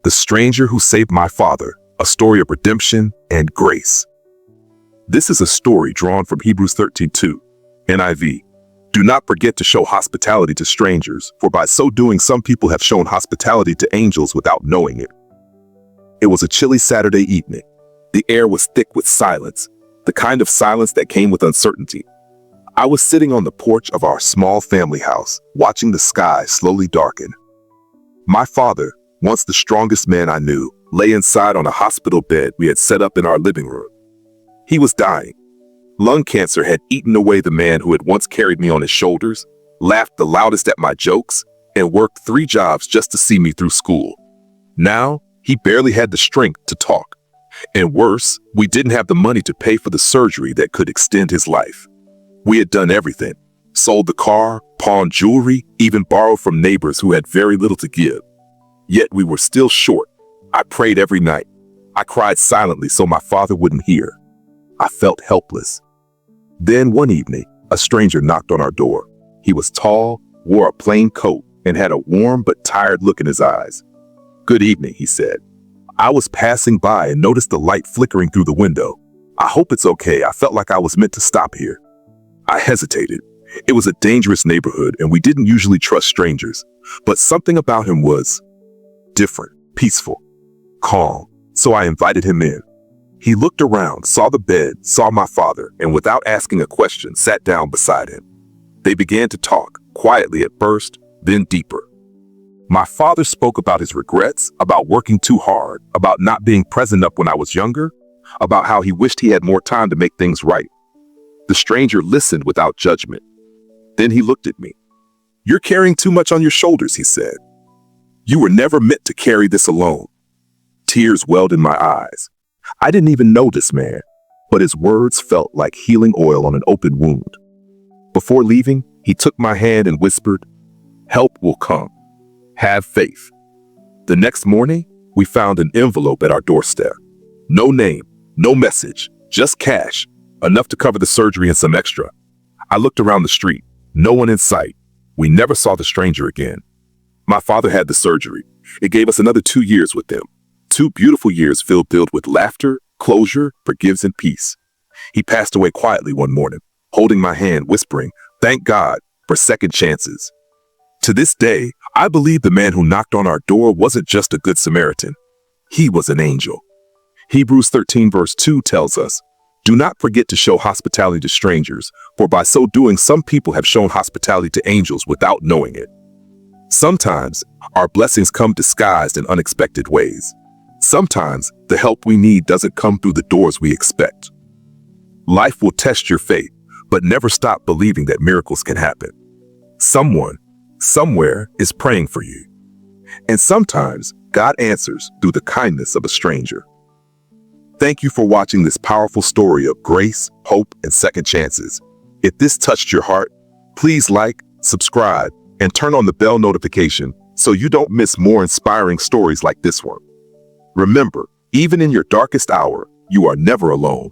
The Stranger Who Saved My Father, a story of redemption and grace. This is a story drawn from Hebrews 13:2, NIV. Do not forget to show hospitality to strangers, for by so doing some people have shown hospitality to angels without knowing it. It was a chilly Saturday evening. The air was thick with silence, the kind of silence that came with uncertainty. I was sitting on the porch of our small family house, watching the sky slowly darken. My father, once the strongest man I knew, lay inside on a hospital bed we had set up in our living room. He was dying. Lung cancer had eaten away the man who had once carried me on his shoulders, laughed the loudest at my jokes, and worked 3 jobs just to see me through school. Now, he barely had the strength to talk. And worse, we didn't have the money to pay for the surgery that could extend his life. We had done everything, sold the car, pawned jewelry, even borrowed from neighbors who had very little to give. Yet we were still short. I prayed every night. I cried silently so my father wouldn't hear. I felt helpless. Then one evening, a stranger knocked on our door. He was tall, wore a plain coat, and had a warm but tired look in his eyes. "Good evening," he said. I was passing by and noticed the light flickering through the window. "I hope it's okay. I felt like I was meant to stop here." I hesitated. It was a dangerous neighborhood and we didn't usually trust strangers, but something about him was different, peaceful, calm, so I invited him in. He looked around, saw the bed, saw my father, and without asking a question, sat down beside him. They began to talk, quietly at first, then deeper. My father spoke about his regrets, about working too hard, about not being present enough when I was younger, about how he wished he had more time to make things right. The stranger listened without judgment. Then he looked at me. "You're carrying too much on your shoulders," he said. "You were never meant to carry this alone." Tears welled in my eyes. I didn't even know this man, but his words felt like healing oil on an open wound. Before leaving, he took my hand and whispered, "Help will come. Have faith." The next morning, we found an envelope at our doorstep. No name, no message, just cash, enough to cover the surgery and some extra. I looked around the street, no one in sight. We never saw the stranger again. My father had the surgery. It gave us another 2 years with him. 2 beautiful years filled with laughter, closure, forgiveness, and peace. He passed away quietly one morning, holding my hand, whispering, "Thank God for second chances." To this day, I believe the man who knocked on our door wasn't just a good Samaritan. He was an angel. Hebrews 13 verse 2 tells us, "Do not forget to show hospitality to strangers, for by so doing some people have shown hospitality to angels without knowing it." Sometimes, our blessings come disguised in unexpected ways. Sometimes, the help we need doesn't come through the doors we expect. Life will test your faith, but never stop believing that miracles can happen. Someone, somewhere, is praying for you. And sometimes, God answers through the kindness of a stranger. Thank you for watching this powerful story of grace, hope, and second chances. If this touched your heart, please like, subscribe, and turn on the bell notification so you don't miss more inspiring stories like this one. Remember, even in your darkest hour, you are never alone.